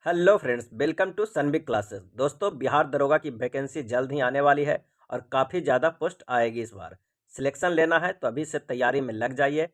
Hello friends, welcome to Sunbig classes. दोस्तों, बिहार दरोगा की वैकेंसी जल्द ही आने वाली है और काफ़ी ज़्यादा पोस्ट आएगी इस बार। सिलेक्शन लेना है तो अभी से तैयारी में लग जाइए।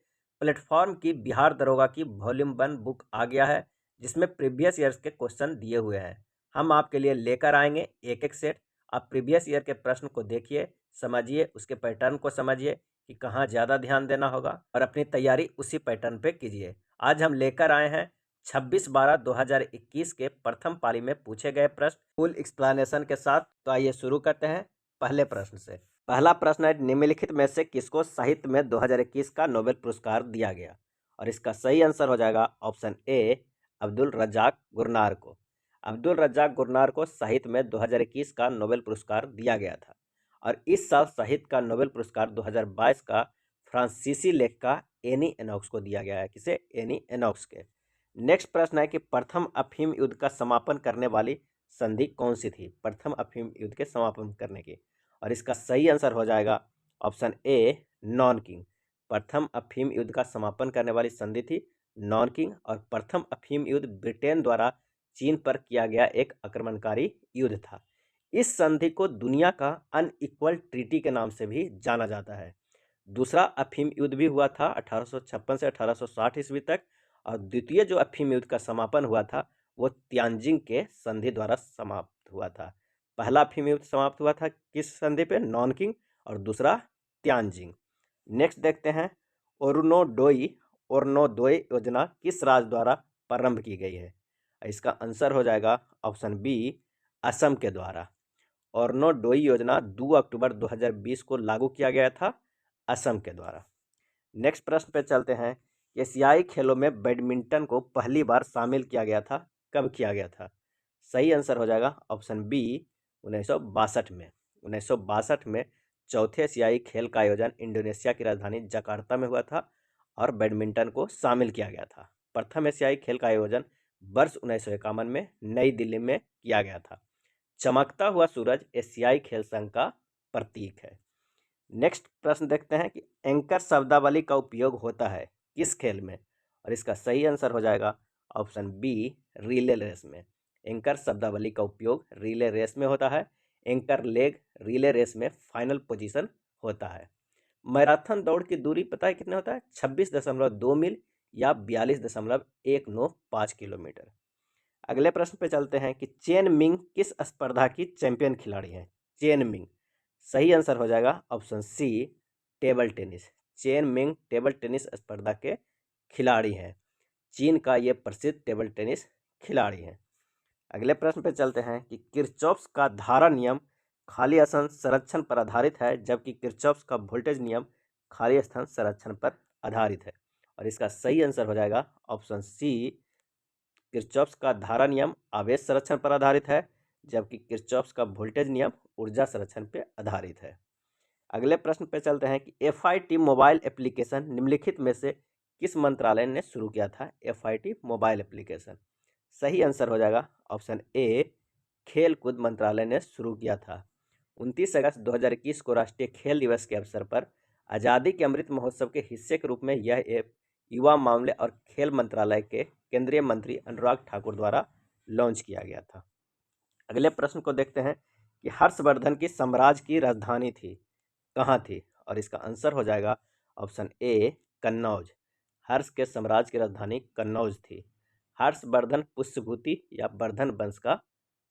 प्लेटफॉर्म की बिहार दरोगा की वॉल्यूम 1 बुक आ गया है, जिसमें प्रीवियस ईयर्स के क्वेश्चन दिए हुए हैं। हम आपके लिए लेकर आएंगे एक एक सेट। आप प्रीवियस ईयर के प्रश्न को देखिए, समझिए, उसके पैटर्न को समझिए कि कहाँ ज़्यादा ध्यान देना होगा और अपनी तैयारी उसी पैटर्न पे कीजिए। आज हम लेकर आए हैं 26/12/2021 के प्रथम पाली में पूछे गए प्रश्न फुल एक्सप्लेनेशन के साथ। तो आइए शुरू करते हैं पहले प्रश्न से। पहला प्रश्न है, निम्नलिखित में से किसको साहित्य में 2021 का नोबेल पुरस्कार दिया गया? और इसका सही आंसर हो जाएगा ऑप्शन ए, अब्दुल रज्जाक गुरनार को। अब्दुल रज्जाक गुरनार को साहित्य में 2021 का नोबेल पुरस्कार दिया गया था। और इस साल साहित्य का नोबेल पुरस्कार 2022 का फ्रांसीसी लेखिका एनी एनॉक्स को दिया गया है। किसे? एनी एनॉक्स के। नेक्स्ट प्रश्न है कि प्रथम अफीम युद्ध का समापन करने वाली संधि कौन सी थी? प्रथम अफीम युद्ध के समापन करने की। और इसका सही आंसर हो जाएगा ऑप्शन ए, नॉन किंग। प्रथम अफीम युद्ध का समापन करने वाली संधि थी नॉन किंग। और प्रथम अफीम युद्ध ब्रिटेन द्वारा चीन पर किया गया एक आक्रमणकारी युद्ध था। इस संधि को दुनिया का अनइक्वल ट्रीटी के नाम से भी जाना जाता है। दूसरा अफीम युद्ध भी हुआ था 1856 से 1860 ईस्वी तक। और द्वितीय जो अफीम युद्ध का समापन हुआ था वो तियानजिंग के संधि द्वारा समाप्त हुआ था। पहला अफीम युद्ध समाप्त हुआ था किस संधि पे? Non king. और दूसरा तियानजिंग। नेक्स्ट देखते हैं, ओरनोदोई योजना किस राज्य द्वारा प्रारंभ की गई है? इसका आंसर हो जाएगा ऑप्शन बी, असम के द्वारा। ओरनोदोई योजना 2 अक्टूबर 2020 को लागू किया गया था असम के द्वारा। नेक्स्ट प्रश्न पे चलते हैं, एशियाई खेलों में बैडमिंटन को पहली बार शामिल किया गया था, कब किया गया था? सही आंसर हो जाएगा ऑप्शन बी, 1962 में। 1962 में चौथे एशियाई खेल का आयोजन इंडोनेशिया की राजधानी जकार्ता में हुआ था और बैडमिंटन को शामिल किया गया था। प्रथम एशियाई खेल का आयोजन वर्ष 1951 में नई दिल्ली में किया गया था। चमकता हुआ सूरज एशियाई खेल संघ का प्रतीक है। नेक्स्ट प्रश्न देखते हैं कि एंकर शब्दावली का उपयोग होता है किस खेल में? और इसका सही आंसर हो जाएगा ऑप्शन बी, रिले रेस में। एंकर शब्दावली का उपयोग रिले रेस में होता है। एंकर लेग रिले रेस में फाइनल पोजीशन होता है। मैराथन दौड़ की दूरी पता है कितना होता है? 26.2 मील या 42.195 किलोमीटर। अगले प्रश्न पे चलते हैं कि चेन मिंग किस स्पर्धा की चैंपियन खिलाड़ी हैं? Chain Ming. सही आंसर हो जाएगा option C, table tennis. Chen Meng table tennis स्पर्धा के खिलाड़ी हैं। चीन का ये प्रसिद्ध टेबल टेनिस खिलाड़ी हैं। अगले प्रश्न पे चलते हैं कि किरचॉफ्स का धारा नियम खाली स्थान संरक्षण पर आधारित है, जबकि किरचॉफ्स का वोल्टेज नियम खाली स्थान संरक्षण पर आधारित है। और इसका सही आंसर हो जाएगा ऑप्शन सी, किरचॉफ्स का धारा नियम आवेश संरक्षण पर आधारित है, जबकि किरचॉफ्स का वोल्टेज नियम ऊर्जा संरक्षण पर आधारित है। अगले प्रश्न पे चलते हैं कि FIT मोबाइल एप्लीकेशन निम्नलिखित में से किस मंत्रालय ने शुरू किया था? FIT mobile application. सही आंसर हो जाएगा ऑप्शन ए, खेल कूद मंत्रालय ने शुरू किया था। 29 अगस्त 2021 को राष्ट्रीय खेल दिवस के अवसर पर आज़ादी के अमृत महोत्सव के हिस्से के रूप में यह ऐप युवा मामले और खेल मंत्रालय के केंद्रीय मंत्री अनुराग ठाकुर द्वारा लॉन्च किया गया था। अगले प्रश्न को देखते हैं कि हर्षवर्धन की साम्राज्य की राजधानी थी, कहाँ थी? और इसका आंसर हो जाएगा ऑप्शन ए, कन्नौज। हर्ष के साम्राज्य की राजधानी कन्नौज थी। हर्षवर्धन पुष्यभूति या वर्धन वंश का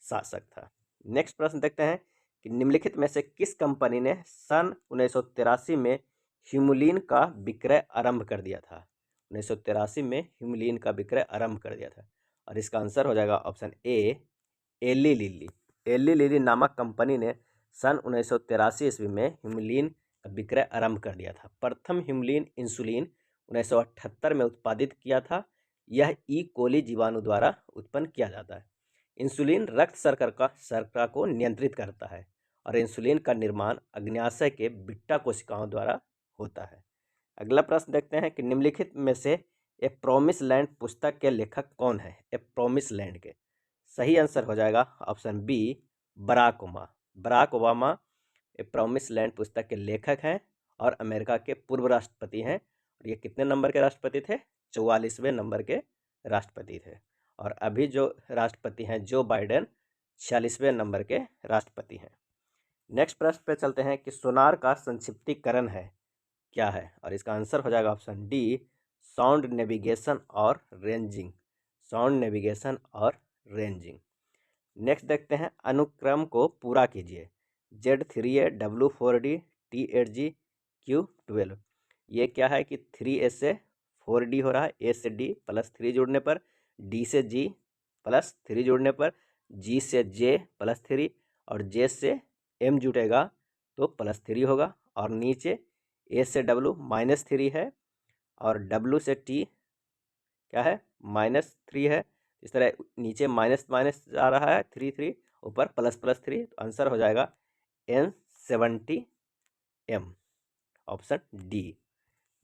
शासक था। नेक्स्ट प्रश्न देखते हैं कि निम्नलिखित में से किस कंपनी ने सन 1983 में ह्यूमुलिन का विक्रय आरंभ कर दिया था? 1983 में ह्यूमुलिन का विक्रय आरंभ कर दिया था। और इसका आंसर हो जाएगा option A, Eli Lilly. Eli Lilly नामक कंपनी ने सन 1983 ईस्वी में ह्यूमुलिन का विक्रय आरंभ कर दिया था। प्रथम ह्यूमुलिन इंसुलिन 1978 में उत्पादित किया था। यह ई कोली जीवाणु द्वारा उत्पन्न किया जाता है। इंसुलिन रक्त शर्करा को नियंत्रित करता है और इंसुलिन का निर्माण अग्न्याशय के बिट्टा कोशिकाओं द्वारा होता है। अगला प्रश्न देखते हैं कि निम्नलिखित में से ए प्रोमिस लैंड पुस्तक के लेखक कौन है? ए प्रोमिस लैंड के। सही आंसर हो जाएगा option B, Barack Obama. Barack Obama a promise land पुस्तक के लेखक हैं और अमेरिका के पूर्व राष्ट्रपति हैं। और ये कितने नंबर के राष्ट्रपति थे? 44वें नंबर के राष्ट्रपति थे। और अभी जो राष्ट्रपति हैं जो बाइडेन 46वें नंबर के राष्ट्रपति हैं। नेक्स्ट प्रश्न पे चलते हैं कि सोनार का संक्षिप्तीकरण है क्या है, और इसका आंसर हो जाएगा ऑप्शन डी, साउंड नेविगेशन और रेंजिंग। साउंड नेविगेशन और रेंजिंग। नेक्स्ट देखते हैं, अनुक्रम को पूरा कीजिए। Z3A W4D T8G Q12। ये क्या है कि 3A से 4D हो रहा है, A से D प्लस 3 जुड़ने पर, D से G प्लस 3 जुड़ने पर, G से J प्लस 3 और J से M जुटेगा तो प्लस 3 होगा। और नीचे A से W -3 है और W से T क्या है -3 है। इस तरह नीचे माइनस माइनस आ रहा है 3 ऊपर ++3, तो आंसर हो जाएगा N70M, ऑप्शन डी।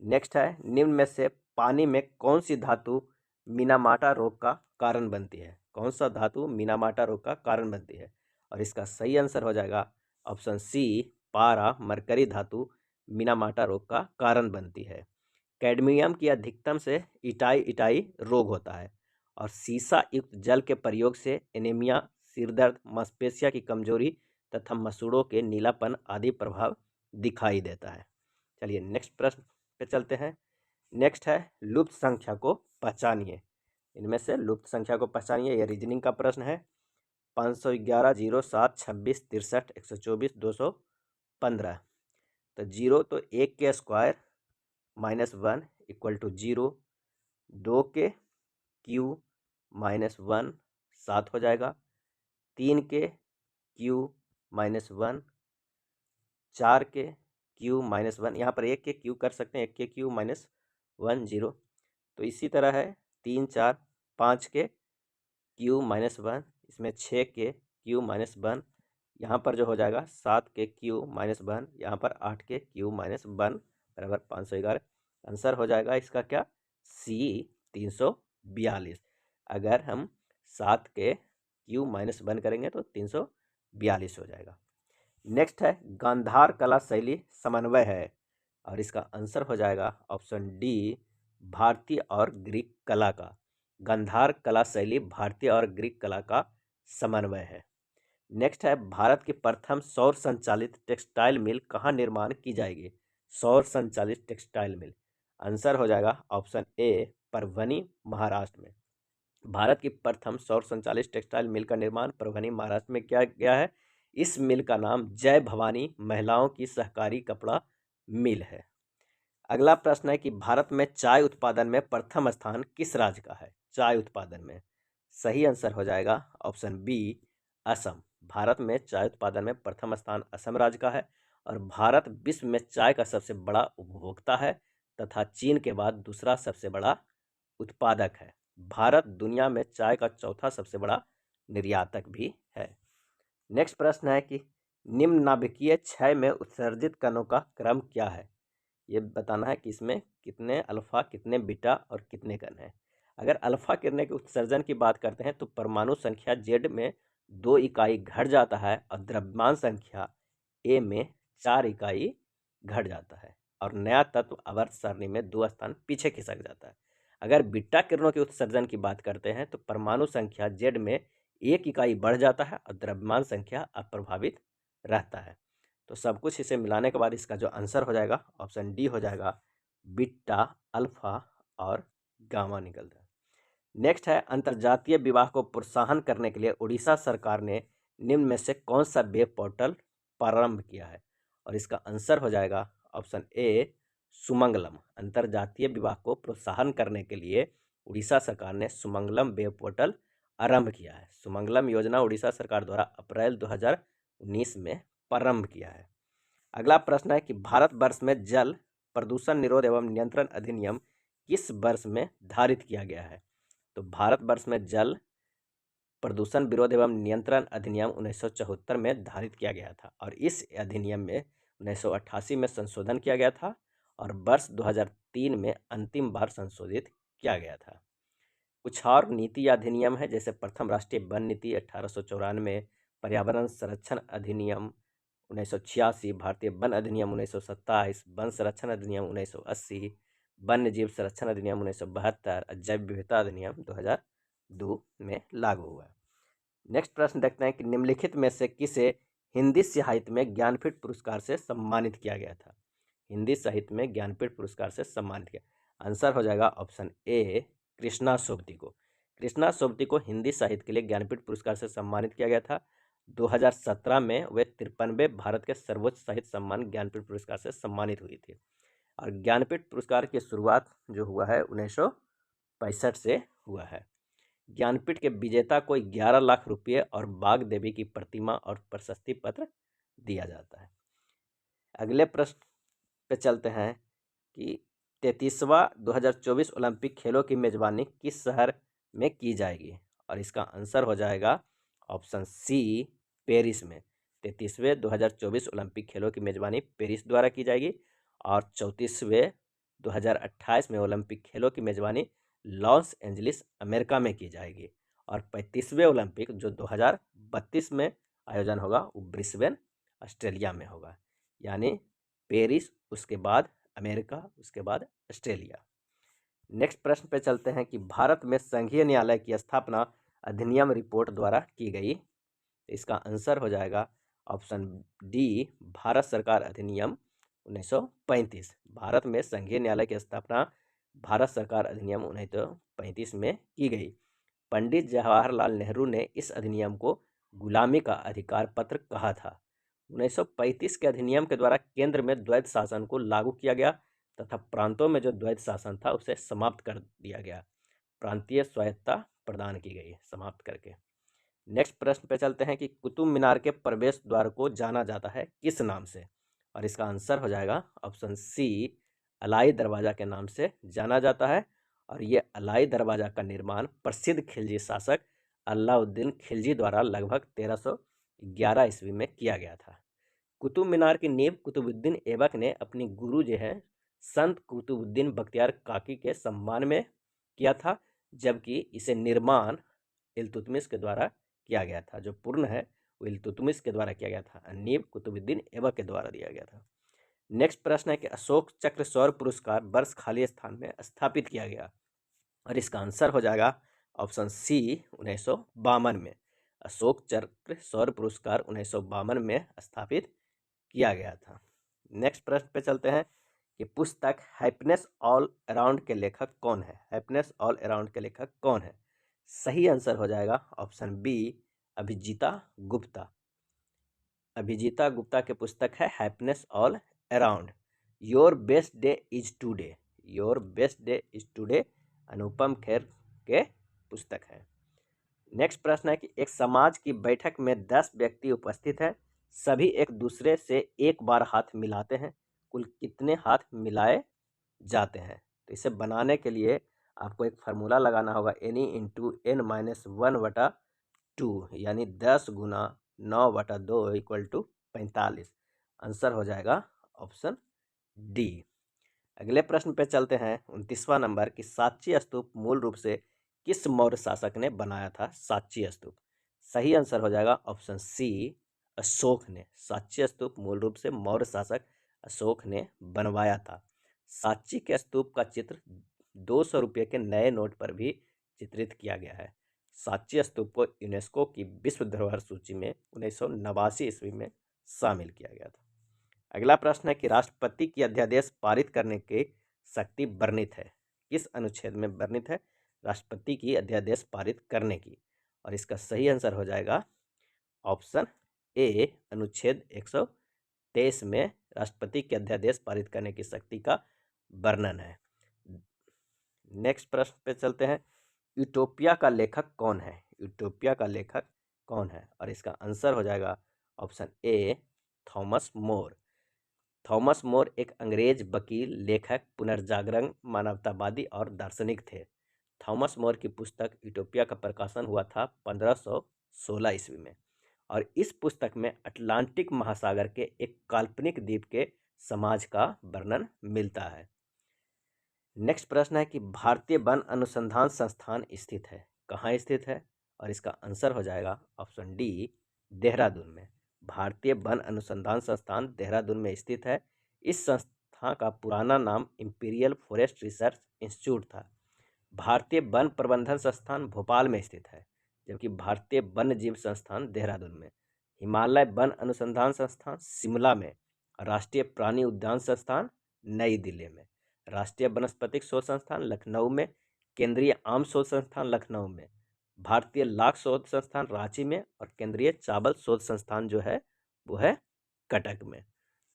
नेक्स्ट है, निम्न में से पानी में कौन सी धातु मिनामाटा रोग का कारण बनती है। कौन सा धातु मिनामाटा रोग का कारण बनती है, और इसका सही आंसर हो जाएगा ऑप्शन सी, पारा मरकरी धातु मिनामाटा रोग का कारण बनती है। कैडमियम की अधिकतम से इटाई रोग होता है, और सीसा युक्त जल के प्रयोग से एनीमिया, सिरदर्द, मांसपेशियों की कमजोरी तथा मसूड़ों के नीलापन आदि प्रभाव दिखाई देता है। चलिए नेक्स्ट प्रश्न पे चलते हैं। नेक्स्ट है, लुप्त संख्या को पहचानिए। इनमें से लुप्त संख्या को पहचानिए, ये रीजनिंग का प्रश्न है। 511, 0, 7, 26, 63, 124, 215। तो 0 तो 1 के स्क्वायर -1 इक्वल टू 0, 2 के क्यू -1 7 हो जाएगा, 3 के क्यू -1, 4 के क्यू -1, यहाँ पर 1 के क्यू कर सकते हैं, 1 के क्यू -1 0। तो इसी तरह है 3, 4, 5 के क्यू -1, इसमें 6 के क्यू -1, यहाँ पर जो हो जाएगा 7 के क्यू -1, यहाँ पर 8 के क्यू -1 बराबर 511। आंसर हो जाएगा इसका क्या, सी 342। अगर हम 7 के क्यू -1 करेंगे तो 342 हो जाएगा। नेक्स्ट है, गांधार कला शैली समन्वय है, और इसका आंसर हो जाएगा ऑप्शन डी, भारतीय और ग्रीक कला का। गांधार कला शैली भारतीय और ग्रीक कला का समन्वय है। नेक्स्ट है, भारत की प्रथम सौर संचालित टेक्सटाइल मिल कहाँ निर्माण की जाएगी। सौर संचालित टेक्सटाइल मिल, आंसर हो जाएगा ऑप्शन ए, परभनी महाराष्ट्र में। भारत की प्रथम सौर संचालित टेक्सटाइल मिल का निर्माण परभनी महाराष्ट्र में किया गया है। इस मिल का नाम जय भवानी महिलाओं की सहकारी कपड़ा मिल है। अगला प्रश्न है कि भारत में चाय उत्पादन में प्रथम स्थान किस राज्य का है। चाय उत्पादन में सही आंसर हो जाएगा ऑप्शन बी, असम। भारत में चाय उत्पादन में प्रथम स्थान असम राज्य का है, और भारत विश्व में चाय का सबसे बड़ा उपभोक्ता है तथा चीन के बाद दूसरा सबसे बड़ा उत्पादक है। भारत दुनिया में चाय का चौथा सबसे बड़ा निर्यातक भी है। नेक्स्ट प्रश्न है कि निम्न नाभिकीय क्षय में उत्सर्जित कणों का क्रम क्या है। ये बताना है कि इसमें कितने अल्फा, कितने बीटा और कितने कण हैं। अगर अल्फा किरणें के उत्सर्जन की बात करते हैं तो परमाणु संख्या Z में 2 इकाई घट जाता है, और द्रव्यमान संख्या A में 4 इकाई घट जाता है, और नया तत्व आवर्त सारणी में 2 स्थान पीछे खिसक जाता है। अगर बीटा किरणों के उत्सर्जन की बात करते हैं तो परमाणु संख्या Z में 1 इकाई बढ़ जाता है और द्रव्यमान संख्या अप्रभावित रहता है। तो सब कुछ इसे मिलाने के बाद इसका जो आंसर हो जाएगा ऑप्शन डी हो जाएगा, बीटा, अल्फा और गामा निकलता है। नेक्स्ट है, अंतर्जातीय विवाह को प्रोत्साहन करने के लिए उड़ीसा सरकार ने निम्न में से कौन सा वेब पोर्टल प्रारंभ किया है, और इसका आंसर हो जाएगा ऑप्शन ए, सुमंगलम। अंतर्जातीय विवाह को प्रोत्साहन करने के लिए उड़ीसा सरकार ने सुमंगलम वेब पोर्टल आरंभ किया है। सुमंगलम योजना उड़ीसा सरकार द्वारा अप्रैल 2019 में प्रारंभ किया है। अगला प्रश्न है कि भारतवर्ष में जल प्रदूषण निरोध एवं नियंत्रण अधिनियम किस वर्ष में धारित किया गया है। तो भारतवर्ष में जल प्रदूषण विरोध एवं नियंत्रण अधिनियम 1974 में धारित किया गया था, और इस अधिनियम में 1988 में संशोधन किया गया था, और वर्ष 2003 में अंतिम बार संशोधित किया गया था। कुछ और नीति या अधिनियम है, जैसे प्रथम राष्ट्रीय वन नीति 1894, पर्यावरण संरक्षण अधिनियम 1986, भारतीय वन अधिनियम 1927, वन संरक्षण अधिनियम 1980, वन्य जीव संरक्षण अधिनियम 1972, जैव विविधता अधिनियम 2010। 2002 में लागू हुआ। नेक्स्ट प्रश्न देखते हैं कि निम्नलिखित में से किसे हिंदी साहित्य में ज्ञानपीठ पुरस्कार से सम्मानित किया गया था। हिंदी साहित्य में ज्ञानपीठ पुरस्कार से सम्मानित किया, आंसर हो जाएगा ऑप्शन ए कृष्णा सोबती को। कृष्णा सोबती को हिंदी साहित्य के लिए ज्ञानपीठ पुरस्कार से सम्मानित किया गया था। 2017 में वे 53वें भारत के सर्वोच्च साहित्य सम्मान ज्ञानपीठ पुरस्कार से सम्मानित हुई थी। और ज्ञानपीठ पुरस्कार की शुरुआत जो हुआ है 1965 से हुआ है। ज्ञानपीठ के विजेता को 11 लाख रुपये और बाग देवी की प्रतिमा और प्रशस्ति पत्र दिया जाता है। अगले प्रश्न पे चलते हैं कि 33वां 2024 ओलंपिक खेलों की मेजबानी किस शहर में की जाएगी, और इसका आंसर हो जाएगा ऑप्शन सी पेरिस में। 33वें 2024 ओलंपिक खेलों की मेजबानी पेरिस द्वारा की जाएगी और 34वें 2028 में ओलंपिक खेलों की मेजबानी लॉस एंजलिस अमेरिका में की जाएगी। और 35वें ओलंपिक जो 2032 में आयोजन होगा वो ब्रिस्बेन ऑस्ट्रेलिया में होगा। यानी पेरिस, उसके बाद अमेरिका, उसके बाद ऑस्ट्रेलिया। नेक्स्ट प्रश्न पे चलते हैं कि भारत में संघीय न्यायालय की स्थापना अधिनियम रिपोर्ट द्वारा की गई। इसका आंसर हो जाएगा ऑप्शन डी भारत सरकार अधिनियम 1935। भारत में संघीय न्यायालय की स्थापना भारत सरकार अधिनियम 1935 में की गई। पंडित जवाहरलाल नेहरू ने इस अधिनियम को गुलामी का अधिकार पत्र कहा था। 1935 के अधिनियम के द्वारा केंद्र में द्वैध शासन को लागू किया गया तथा प्रांतों में जो द्वैध शासन था उसे समाप्त कर दिया गया। प्रांतीय स्वायत्तता प्रदान की गई समाप्त करके। नेक्स्ट प्रश्न पे चलते हैं कि कुतुब मीनार के प्रवेश द्वार को जाना जाता है किस नाम से, और इसका आंसर हो जाएगा ऑप्शन सी अलाई दरवाज़ा के नाम से जाना जाता है। और ये अलाई दरवाज़ा का निर्माण प्रसिद्ध खिलजी शासक अलाउद्दीन खिलजी द्वारा लगभग 1311 ईस्वी में किया गया था। कुतुब मीनार की नींव कुतुबुद्दीन ऐबक ने अपनी गुरु जो है संत कुतुबुद्दीन बख्तियार काकी के सम्मान में किया था, जबकि इसे निर्माण इल्तुतमिश के द्वारा किया गया था। जो पूर्ण है वो इल्तुतमिश के द्वारा किया गया था, नींव कुतुबुद्दीन ऐबक के द्वारा दिया गया था। नेक्स्ट प्रश्न है कि अशोक चक्र सौर पुरस्कार वर्ष खाली स्थान में स्थापित किया गया, और इसका आंसर हो जाएगा ऑप्शन सी 1952 में। अशोक चक्र सौर पुरस्कार 1952 में स्थापित किया गया था। नेक्स्ट प्रश्न पे चलते हैं कि पुस्तक हैप्पीनेस ऑल अराउंड के लेखक कौन है। हैप्पीनेस ऑल अराउंड के लेखक कौन है, सही आंसर हो जाएगा ऑप्शन बी अभिजीता गुप्ता। अभिजीता गुप्ता के पुस्तक है happiness all around. Your best day is today, your best day is today Anupam Kher के पुस्तक है। नेक्स्ट प्रश्न है कि एक समाज की बैठक में 10 व्यक्ति उपस्थित हैं, सभी एक दूसरे से एक बार हाथ मिलाते हैं, कुल कितने हाथ मिलाए जाते हैं। तो इसे बनाने के लिए आपको एक फार्मूला लगाना होगा एनी इंटू n माइनस 1/2, यानी 10 गुना 9/2 इक्वल टू 45। आंसर हो जाएगा ऑप्शन डी। अगले प्रश्न पे चलते हैं 29वां नंबर कि सांची स्तूप मूल रूप से किस मौर्य शासक ने बनाया था। सांची स्तूप, सही आंसर हो जाएगा ऑप्शन सी अशोक ने। सांची स्तूप मूल रूप से मौर्य शासक अशोक ने बनवाया था। सांची के स्तूप का चित्र 200 रुपये के नए नोट पर भी चित्रित किया गया है। सांची स्तूप को यूनेस्को की विश्व धरोहर सूची में 1989 ईस्वी में शामिल किया गया था। अगला प्रश्न है कि राष्ट्रपति की अध्यादेश पारित करने की शक्ति वर्णित है, किस अनुच्छेद में वर्णित है राष्ट्रपति की अध्यादेश पारित करने की, और इसका सही आंसर हो जाएगा ऑप्शन ए अनुच्छेद 123 में राष्ट्रपति के अध्यादेश पारित करने की शक्ति का वर्णन है। नेक्स्ट प्रश्न पे चलते हैं, यूटोपिया का लेखक कौन है। यूटोपिया का लेखक कौन है, और इसका आंसर हो जाएगा ऑप्शन ए थॉमस मोर। थॉमस मोर एक अंग्रेज वकील, लेखक, पुनर्जागरण, मानवतावादी और दार्शनिक थे। थॉमस मोर की पुस्तक यूटोपिया का प्रकाशन हुआ था 1516 ईस्वी में, और इस पुस्तक में अटलांटिक महासागर के एक काल्पनिक द्वीप के समाज का वर्णन मिलता है। नेक्स्ट प्रश्न है कि भारतीय वन अनुसंधान संस्थान स्थित है, कहाँ स्थित है, और इसका आंसर हो जाएगा ऑप्शन डी देहरादून में। भारतीय वन अनुसंधान संस्थान देहरादून में स्थित है। इस संस्था का पुराना नाम इंपीरियल फॉरेस्ट रिसर्च इंस्टीट्यूट था। भारतीय वन प्रबंधन संस्थान भोपाल में स्थित है, जबकि भारतीय वन्य जीव संस्थान देहरादून में। हिमालय वन अनुसंधान संस्थान शिमला में। राष्ट्रीय प्राणी उद्यान संस्थान नई दिल्ली में। राष्ट्रीय वनस्पतिक शोध संस्थान लखनऊ में। केंद्रीय आम शोध संस्थान लखनऊ में। भारतीय लाख शोध संस्थान रांची में। और केंद्रीय चावल शोध संस्थान जो है वो है कटक में।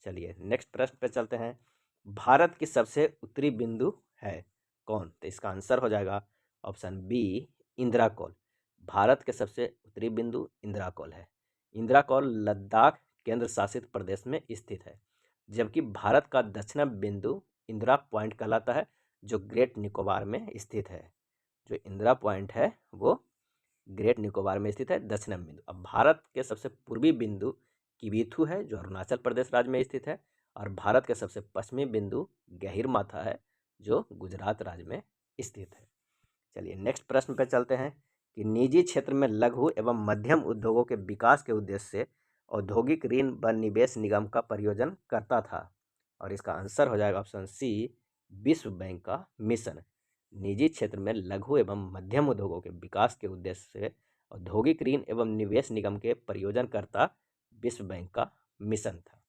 चलिए नेक्स्ट प्रश्न पे चलते हैं। भारत की सबसे उत्तरी बिंदु है कौन? तो इसका आंसर हो जाएगा ऑप्शन बी इंदिराकोल। भारत के सबसे उत्तरी बिंदु इंदिराकोल है। इंदिराकोल लद्दाख केंद्र शासित प्रदेश में स्थित है, जबकि भारत का दक्षिण बिंदु इंदिरा पॉइंट कहलाता है, जो ग्रेट निकोबार में स्थित है। जो इंदिरा पॉइंट है वो ग्रेट निकोबार में स्थित है, दक्षिण बिंदु। अब भारत के सबसे पूर्वी बिंदु किबिथु है, जो अरुणाचल प्रदेश राज्य में स्थित है। और भारत के सबसे पश्चिमी बिंदु गहिरमाथा है, जो गुजरात राज्य में स्थित है। चलिए नेक्स्ट प्रश्न पे चलते हैं कि निजी क्षेत्र में लघु एवं मध्यम उद्योगों के विकास के उद्देश्य से औद्योगिक ऋण व निवेश निगम का प्रयोजन करता था। और इसका आंसर हो जाएगा ऑप्शन सी विश्व बैंक का मिशन। निजी क्षेत्र में लघु एवं मध्यम उद्योगों के विकास के उद्देश्य से औद्योगिक ऋण एवं निवेश निगम के प्रयोजनकर्ता विश्व बैंक का मिशन था।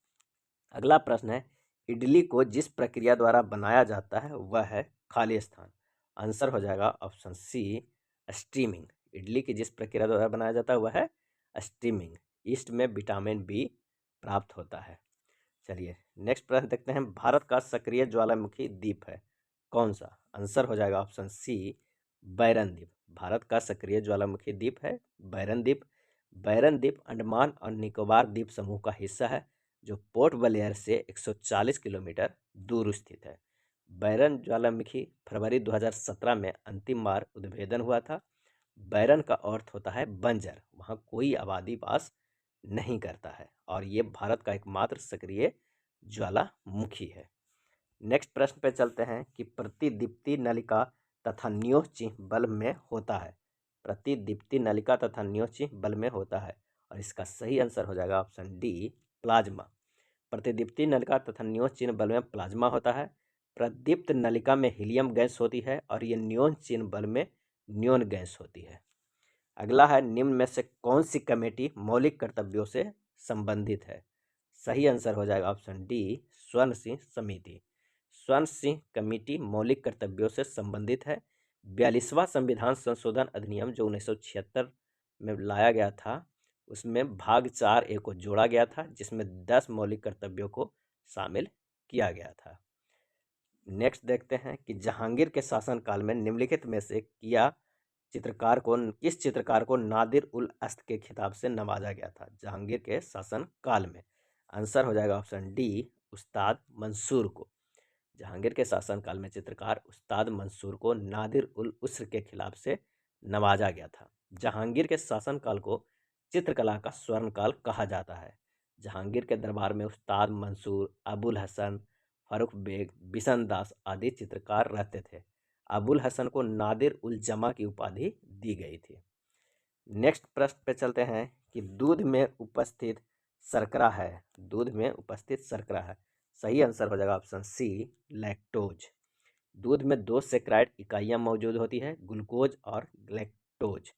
अगला प्रश्न है, इडली को जिस प्रक्रिया द्वारा बनाया जाता है वह है खाली स्थान। आंसर हो जाएगा ऑप्शन सी स्टीमिंग। इडली की जिस प्रक्रिया द्वारा बनाया जाता है वह है स्टीमिंग। ईस्ट में विटामिन बी प्राप्त होता है। चलिए नेक्स्ट प्रश्न देखते हैं। भारत का सक्रिय ज्वालामुखी द्वीप है कौन सा? आंसर हो जाएगा ऑप्शन सी बैरन द्वीप। भारत का सक्रिय ज्वालामुखी द्वीप है बैरन द्वीप। बैरन द्वीप अंडमान और निकोबार द्वीप समूह का हिस्सा है, जो पोर्ट ब्लेयर से 140 किलोमीटर दूर स्थित है। बैरन ज्वालामुखी फरवरी 2017 में अंतिम बार उद्भेदन हुआ था। बैरन का अर्थ होता है बंजर, वहाँ कोई आबादी वास नहीं करता है, और ये भारत का एकमात्र सक्रिय ज्वालामुखी है। नेक्स्ट प्रश्न पे चलते हैं कि प्रतिदीप्ति नलिका तथा न्योह चिह्न बल्ब में होता है। प्रतिदीप्ति नलिका तथा न्योह चिह्न बल्ब में होता है, और इसका सही आंसर हो जाएगा ऑप्शन डी प्लाज्मा। प्रतिदीप्ति नलिका तथा न्योह चिह्न बल्ब में प्लाज्मा होता है। प्रदीप्त नलिका में हीलियम गैस होती है, और ये न्योह चिह्न बल्ब में न्योन गैस होती है। अगला है, निम्न में से कौन सी कमेटी मौलिक कर्तव्यों से संबंधित है? सही आंसर हो जाएगा ऑप्शन डी स्वर्ण सिंह समिति। स्वर्ण सिंह कमेटी मौलिक कर्तव्यों से संबंधित है। 42वां संविधान संशोधन अधिनियम जो 1976 में लाया गया था, उसमें भाग 4A को जोड़ा गया था, जिसमें 10 मौलिक कर्तव्यों को शामिल किया गया था। नेक्स्ट देखते हैं कि जहांगीर के शासनकाल में निम्नलिखित में से किस चित्रकार को नादिर उल अस्त के खिताब से नवाजा गया था जहांगीर के शासन काल में? आंसर हो जाएगा ऑप्शन डी उस्ताद मंसूर को। जहांगीर के शासनकाल में चित्रकार उस्ताद मंसूर को नादिर उल उस्र के खिलाफ से नवाजा गया था। जहांगीर के शासनकाल को चित्रकला का स्वर्णकाल कहा जाता है। जहांगीर के दरबार में उस्ताद मंसूर, अबुल हसन, फर्रुख बेग, बिशन दास आदि चित्रकार रहते थे। अबुल हसन को नादिर उल जमा की उपाधि दी गई थी। नेक्स्ट प्रश्न पे चलते हैं कि दूध में उपस्थित शर्करा है। दूध में उपस्थित शर्करा है। सही आंसर हो जाएगा ऑप्शन सी लैक्टोज। दूध में 2 सेक्राइड इकाइयाँ मौजूद होती है, ग्लूकोज और ग्लैक्टोज।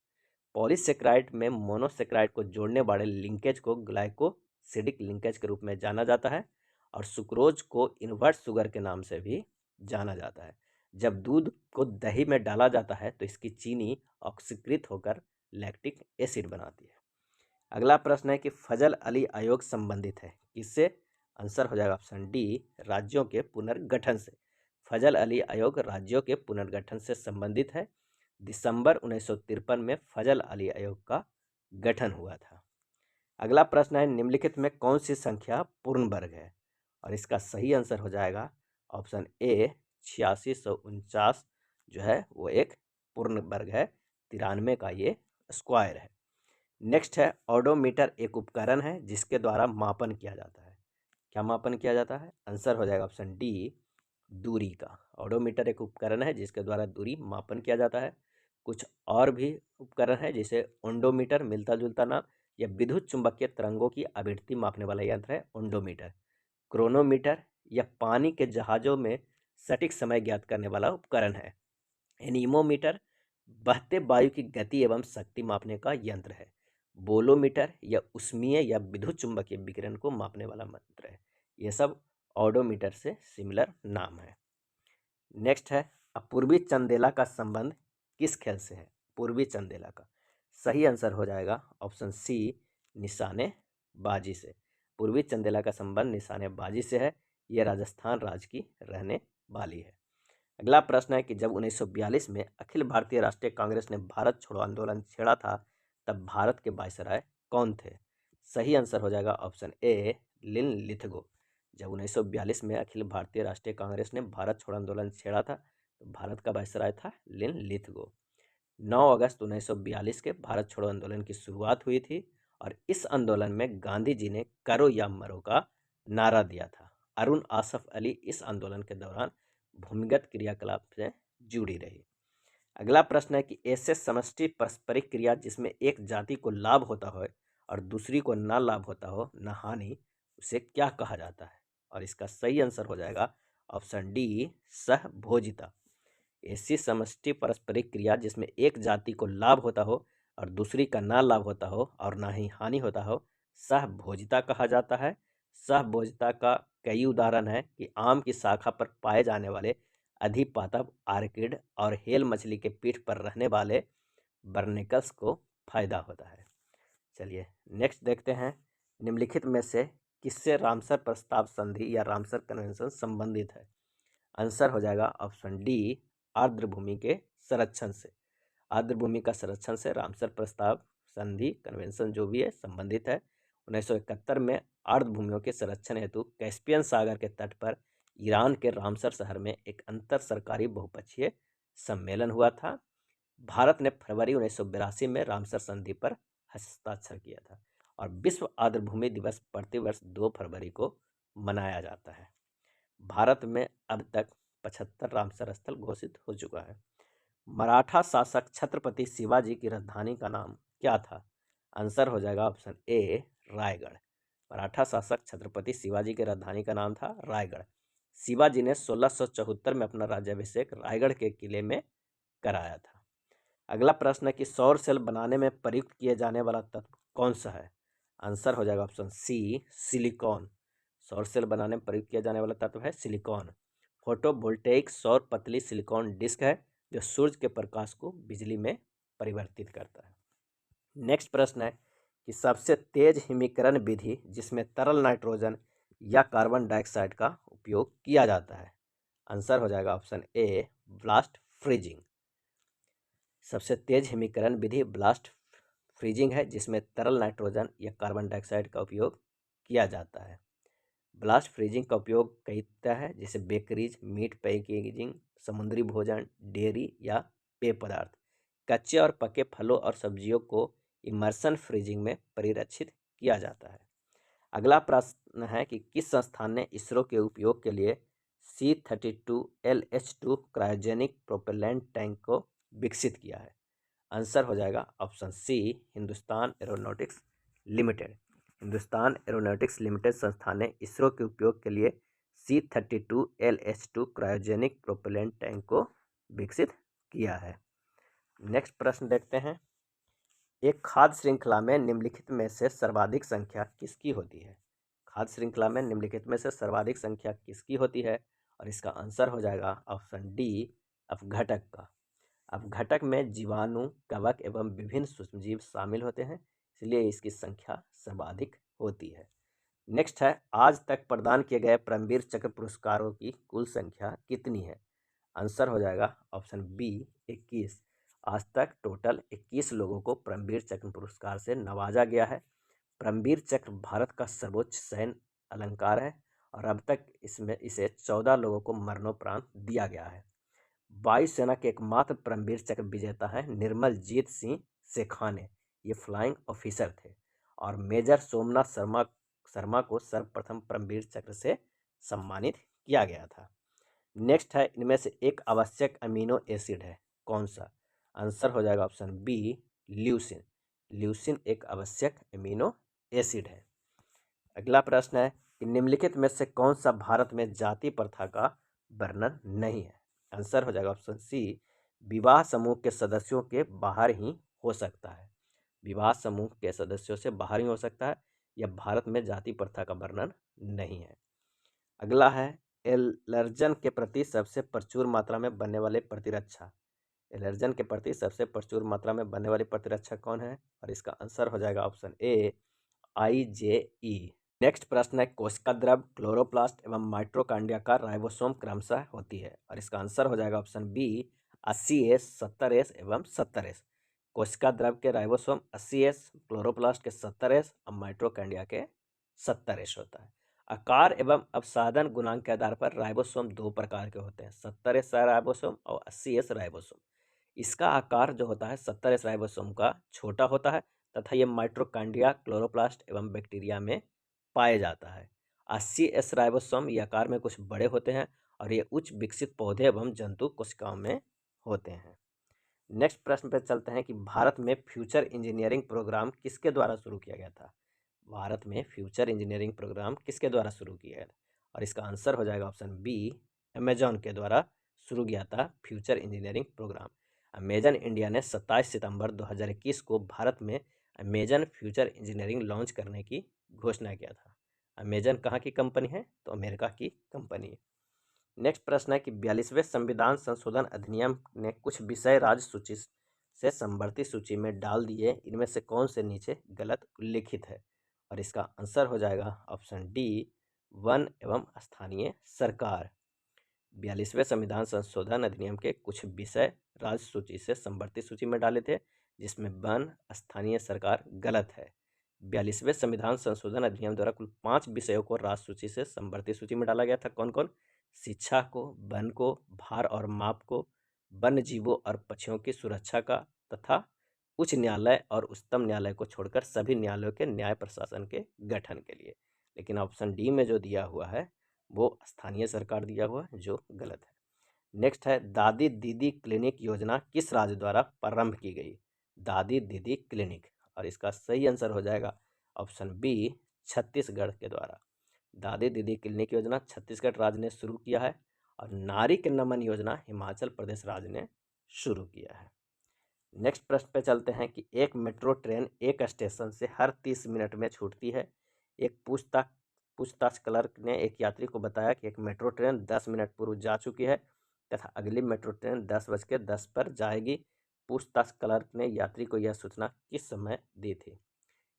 पॉलीसेक्राइड में मोनोसेक्राइड को जोड़ने वाले लिंकेज को ग्लाइकोसिडिक लिंकेज के रूप में जाना जाता है, और सुक्रोज को इन्वर्ट शुगर के नाम से भी जाना जाता है। जब दूध को दही में डाला जाता है तो इसकी चीनी ऑक्सीकृत होकर लैक्टिक एसिड बनाती है। अगला प्रश्न है कि फजल अली आयोग संबंधित है किससे? आंसर हो जाएगा ऑप्शन डी राज्यों के पुनर्गठन से। फजल अली आयोग राज्यों के पुनर्गठन से संबंधित है। दिसंबर 1953 में फजल अली आयोग का गठन हुआ था। अगला प्रश्न है, निम्नलिखित में कौन सी संख्या पूर्ण वर्ग है? और इसका सही आंसर हो जाएगा ऑप्शन ए 8649 जो है वो एक पूर्ण वर्ग है। 93 का ये स्क्वायर है। नेक्स्ट है, ऑडोमीटर एक उपकरण है जिसके द्वारा मापन किया जाता है। क्या मापन किया जाता है? आंसर हो जाएगा ऑप्शन डी दूरी का। ऑडोमीटर एक उपकरण है जिसके द्वारा दूरी मापन किया जाता है। कुछ और भी उपकरण है जैसे ओंडोमीटर, मिलता जुलता नाम, या विद्युत चुंबकीय तरंगों की आवृत्ति मापने वाला यंत्र है ओंडोमीटर। क्रोनोमीटर या पानी के जहाज़ों में सटीक समय ज्ञात करने वाला उपकरण है। एनीमोमीटर बहते वायु की गति एवं शक्ति मापने का यंत्र है। बोलोमीटर या उष्मीय या विद्युत चुंबकीय विकिरण को मापने वाला यंत्र है। ये सब ऑडोमीटर से सिमिलर नाम है। नेक्स्ट है, अपूर्वी चंदेला का संबंध किस खेल से है? पूर्वी चंदेला का सही आंसर हो जाएगा ऑप्शन सी, निशानेबाजी से। पूर्वी चंदेला का संबंध निशानेबाजी से है। ये राजस्थान राज्य की रहने वाली है। अगला प्रश्न है कि जब 1942 में अखिल भारतीय राष्ट्रीय कांग्रेस ने भारत छोड़ो आंदोलन छेड़ा था, तब भारत के वायसराय कौन थे? सही आंसर हो जाएगा ऑप्शन ए, लिन लिथगो। जब 1942 में अखिल भारतीय राष्ट्रीय कांग्रेस ने भारत छोड़ो आंदोलन छेड़ा था, तो भारत का वायसराय था लिन लिथगो। 9 अगस्त 1942 के भारत छोड़ो आंदोलन की शुरुआत हुई थी और इस आंदोलन में गांधी जी ने करो या मरो का नारा दिया था। अरुण आसफ अली इस आंदोलन के दौरान भूमिगत क्रियाकलाप से जुड़ी रही। अगला प्रश्न है कि ऐसे समष्टि पारस्परिक क्रिया जिसमें एक जाति को लाभ होता हो और दूसरी को ना लाभ होता हो, ना हानि, उसे क्या कहा जाता है? और इसका सही आंसर हो जाएगा ऑप्शन डी, सहभोजिता। ऐसी समष्टि पारस्परिक क्रिया जिसमें एक जाति को लाभ होता हो और दूसरी का ना लाभ होता हो और ना ही हानि होता हो, सहभोजिता कहा जाता है। सहभोजिता का कई उदाहरण है कि आम की शाखा पर पाए जाने वाले अधिपातव आर्किड और हेल मछली के पीठ पर रहने वाले बर्निकल्स को फायदा होता है। चलिए नेक्स्ट देखते हैं, निम्नलिखित में से किससे रामसर प्रस्ताव संधि या रामसर कन्वेंशन संबंधित है? आंसर हो जाएगा ऑप्शन डी, आर्द्र भूमि के संरक्षण से। आर्द्र भूमि का संरक्षण से रामसर प्रस्ताव संधि कन्वेंशन जो भी है संबंधित है। 1971 में आर्द्र भूमियों के संरक्षण हेतु कैस्पियन सागर के तट पर ईरान के रामसर शहर में एक अंतर सरकारी बहुपक्षीय सम्मेलन हुआ था। भारत ने फरवरी 1982 में रामसर संधि पर हस्ताक्षर किया था और विश्व आर्द्र भूमि दिवस प्रतिवर्ष 2 फरवरी को मनाया जाता है। भारत में अब तक 75 रामसर स्थल घोषित हो चुका है। मराठा शासक छत्रपति शिवाजी की राजधानी का नाम क्या था? आंसर हो जाएगा ऑप्शन ए, रायगढ़। मराठा शासक छत्रपति शिवाजी की राजधानी का नाम था रायगढ़। शिवाजी ने 1674 में अपना राज्याभिषेक रायगढ़ के किले में कराया था। अगला प्रश्न है कि सौर सेल बनाने में प्रयुक्त किए जाने वाला तत्व कौन सा है? आंसर हो जाएगा ऑप्शन सी, सिलिकॉन। सौर सेल बनाने में प्रयुक्त किया जाने वाला तत्व है सिलिकॉन। फोटोवोल्टेइक सौर पतली सिलिकॉन डिस्क है जो सूर्य के प्रकाश को बिजली में परिवर्तित करता है। नेक्स्ट प्रश्न है कि सबसे तेज हिमीकरण विधि जिसमें तरल नाइट्रोजन या कार्बन डाइऑक्साइड का उपयोग किया जाता है? आंसर हो जाएगा ऑप्शन ए, ब्लास्ट फ्रीजिंग। सबसे तेज हिमीकरण विधि ब्लास्ट फ्रीजिंग है जिसमें तरल नाइट्रोजन या कार्बन डाइऑक्साइड का उपयोग किया जाता है। ब्लास्ट फ्रीजिंग का उपयोग कई तरह है, जैसे बेकरीज, मीट पैकेजिंग, समुद्री भोजन, डेयरी या पेय पदार्थ। कच्चे और पके फलों और सब्जियों को इमर्सन फ्रीजिंग में परिरक्षित किया जाता है। अगला प्रश्न है कि किस संस्थान ने इसरो के उपयोग के लिए C-32LH2 क्रायोजेनिक प्रोपेलेंट टैंक को विकसित किया है? आंसर हो जाएगा option C, Hindustan Aeronautics Limited. Hindustan Aeronautics Limited संस्थान ने इसरो के उपयोग के लिए C-32LH2 क्रायोजेनिक प्रोपेलेंट टैंक को विकसित किया है। नेक्स्ट प्रश्न देखते हैं, एक खाद्य श्रृंखला में निम्नलिखित में से सर्वाधिक संख्या किसकी होती है? खाद्य श्रृंखला में निम्नलिखित में से सर्वाधिक संख्या किसकी होती है? और इसका आंसर हो जाएगा ऑप्शन डी, अपघटक का। अपघटक में जीवाणु, कवक एवं विभिन्न सूक्ष्मजीव शामिल होते हैं, इसलिए इसकी संख्या सर्वाधिक होती है। नेक्स्ट है, आज तक प्रदान किए गए परमवीर चक्र पुरस्कारों की कुल संख्या कितनी है? आंसर हो जाएगा ऑप्शन बी, 21। आज तक टोटल 21 लोगों को परमवीर चक्र पुरस्कार से नवाजा गया है। परमवीर चक्र भारत का सर्वोच्च सैन्य अलंकार है और अब तक इसे 14 लोगों को मरणोपरांत दिया गया है। वायुसेना के एकमात्र परमवीर चक्र विजेता हैं निर्मलजीत सिंह शेखाने, ये फ्लाइंग ऑफिसर थे और मेजर सोमनाथ शर्मा को सर्वप्रथम परमवीर चक्र से सम्मानित किया गया था। नेक्स्ट है, इनमें से एक आवश्यक अमीनो एसिड है, कौन सा? आंसर हो जाएगा ऑप्शन बी, ल्यूसिन। ल्यूसिन एक आवश्यक अमीनो एसिड है। अगला प्रश्न है कि निम्नलिखित में से कौन सा भारत में जाति प्रथा का वर्णन नहीं है? आंसर हो जाएगा ऑप्शन सी, विवाह समूह के सदस्यों के बाहर ही हो सकता है। विवाह समूह के सदस्यों से बाहर ही हो सकता है। यह भारत में जाति प्रथा का वर्णन नहीं है। अगला है एलर्जन के प्रति सबसे प्रचुर मात्रा में बनने वाले प्रतिरक्षा। एलर्जन के प्रति सबसे प्रचुर मात्रा में बनने वाली प्रतिरक्षा कौन है? और इसका आंसर हो जाएगा ऑप्शन ए IgE। नेक्स्ट प्रश्न है कोशिका द्रव, क्लोरोप्लास्ट एवं माइटोकॉन्ड्रिया का राइबोसोम क्रमशः होती है। और इसका आंसर हो जाएगा ऑप्शन बी 80S, 70S एवं 70S। कोशिका द्रव के राइबोसोम 80S, क्लोरोप्लास्ट के 70S और माइटोकॉन्ड्रिया के 70S होता है। आकार एवं अवसादन गुणांक के आधार पर राइबोसोम दो प्रकार के होते हैं, 70S राइबोसोम और 80S राइबोसोम। इसका आकार जो होता है 70S राइबोसोम का छोटा होता है तथा ये माइटोकॉन्ड्रिया, क्लोरोप्लास्ट एवं बैक्टीरिया में पाया जाता है। 80S राइबोसोम ये आकार में कुछ बड़े होते हैं और ये उच्च विकसित पौधे एवं जंतु कोशिकाओं में होते हैं। नेक्स्ट प्रश्न पे चलते हैं कि भारत में फ्यूचर इंजीनियरिंग प्रोग्राम किसके द्वारा शुरू किया गया था? भारत में फ्यूचर इंजीनियरिंग प्रोग्राम किसके द्वारा शुरू किया गया था? और इसका आंसर हो जाएगा ऑप्शन बी अमेजॉन के द्वारा शुरू किया था future engineering programme. Amazon India ने 27 सितंबर 2021 को भारत में अमेजन फ्यूचर इंजीनियरिंग लॉन्च करने की घोषणा किया था। अमेजन कहाँ की कंपनी है? तो अमेरिका की कंपनी है। नेक्स्ट प्रश्न है कि 42वें संविधान संशोधन अधिनियम ने कुछ विषय राज्य सूची से समवर्ती सूची में डाल दिए, इनमें से कौन से नीचे गलत उल्लिखित है? और इसका आंसर हो जाएगा ऑप्शन डी वन एवं स्थानीय सरकार। 42वें संविधान संशोधन अधिनियम के कुछ विषय राज्य सूची से समवर्ती सूची में डाले थे, जिसमें वन, स्थानीय सरकार गलत है। 42वें संविधान संशोधन अधिनियम द्वारा कुल 5 विषयों को राज्य सूची से समवर्ती सूची में डाला गया था। कौन कौन? शिक्षा को, वन को, भार और माप को, वन्य जीवों और पक्षियों की सुरक्षा का तथा उच्च न्यायालय और उच्चतम न्यायालय को छोड़कर सभी न्यायालयों के न्याय प्रशासन के गठन के लिए। लेकिन ऑप्शन डी में जो दिया हुआ है वो स्थानीय सरकार दिया हुआ है, जो गलत है। नेक्स्ट है दादी दीदी क्लिनिक योजना किस राज्य द्वारा प्रारंभ की गई? दादी दीदी क्लिनिक, और इसका सही आंसर हो जाएगा ऑप्शन बी छत्तीसगढ़ के द्वारा। दादी दीदी क्लिनिक योजना छत्तीसगढ़ राज्य ने शुरू किया है और नारी के नमन योजना हिमाचल प्रदेश राज्य ने शुरू किया है। नेक्स्ट प्रश्न पे चलते हैं कि एक मेट्रो ट्रेन एक स्टेशन से हर 30 मिनट में छूटती है। एक पूछताछ क्लर्क ने एक यात्री को बताया कि एक मेट्रो ट्रेन 10 मिनट पूर्व जा चुकी है तथा अगली मेट्रो ट्रेन 10:10 पर जाएगी। पूछताछ क्लर्क ने यात्री को यह सूचना किस समय दी थी?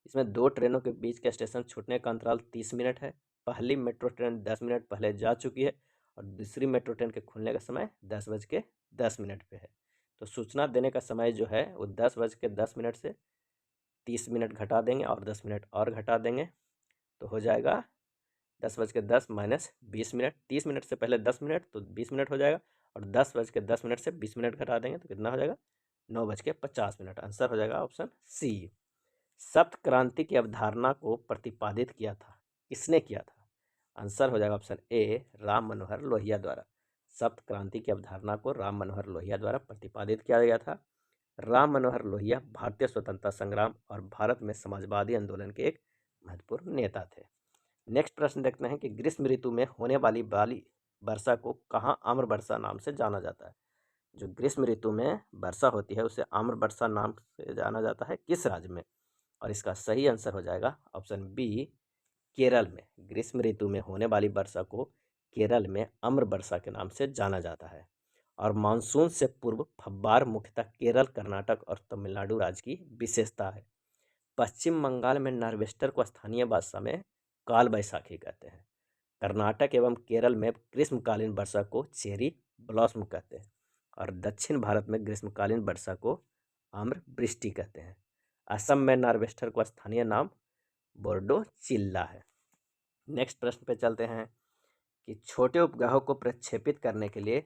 इसमें दो ट्रेनों के बीच के स्टेशन छूटने का अंतराल 30 मिनट है। पहली मेट्रो ट्रेन 10 मिनट पहले जा चुकी है और दूसरी मेट्रो ट्रेन के खुलने का समय 10:10 पे है। तो सूचना देने का समय जो है वो 10:10 से 30 मिनट घटा देंगे और 10 मिनट और घटा देंगे, तो हो जाएगा 10:10 माइनस 20 मिनट। 30 मिनट से पहले 10 मिनट तो 20 मिनट हो जाएगा और 10:10 मिनट से 20 मिनट घटा देंगे तो कितना हो जाएगा? 9:50। आंसर हो जाएगा ऑप्शन सी। सप्त क्रांति की अवधारणा को प्रतिपादित किया था, किसने किया था? आंसर हो जाएगा ऑप्शन ए राम मनोहर लोहिया द्वारा। सप्त क्रांति की अवधारणा को राम मनोहर लोहिया द्वारा प्रतिपादित किया गया था। राम मनोहर लोहिया भारतीय स्वतंत्रता संग्राम और भारत में समाजवादी आंदोलन के एक महत्वपूर्ण नेता थे। नेक्स्ट प्रश्न देखते हैं कि ग्रीष्म ऋतु में होने वाली वर्षा को कहाँ आम्र वर्षा नाम से जाना जाता है? जो ग्रीष्म ऋतु में वर्षा होती है उसे आम्र वर्षा नाम से जाना जाता है, किस राज्य में? और इसका सही आंसर हो जाएगा ऑप्शन बी केरल में। ग्रीष्म ऋतु में होने वाली वर्षा को केरल में आम्र वर्षा के नाम से जाना जाता है। और मानसून से पूर्व फव्वार मुख्यतः केरल, कर्नाटक और तमिलनाडु राज्य की विशेषता है। पश्चिम बंगाल में नार्वेस्टर को स्थानीय भाषा में काल बैसाखी कहते हैं। कर्नाटक एवं केरल में ग्रीष्मकालीन वर्षा को चेरी ब्लॉसम कहते हैं और दक्षिण भारत में ग्रीष्मकालीन वर्षा को आम्र वृष्टि कहते हैं। असम में नार्वेस्टर को स्थानीय नाम बोर्डो चिल्ला है। नेक्स्ट प्रश्न पे चलते हैं कि छोटे उपग्रहों को प्रक्षेपित करने के लिए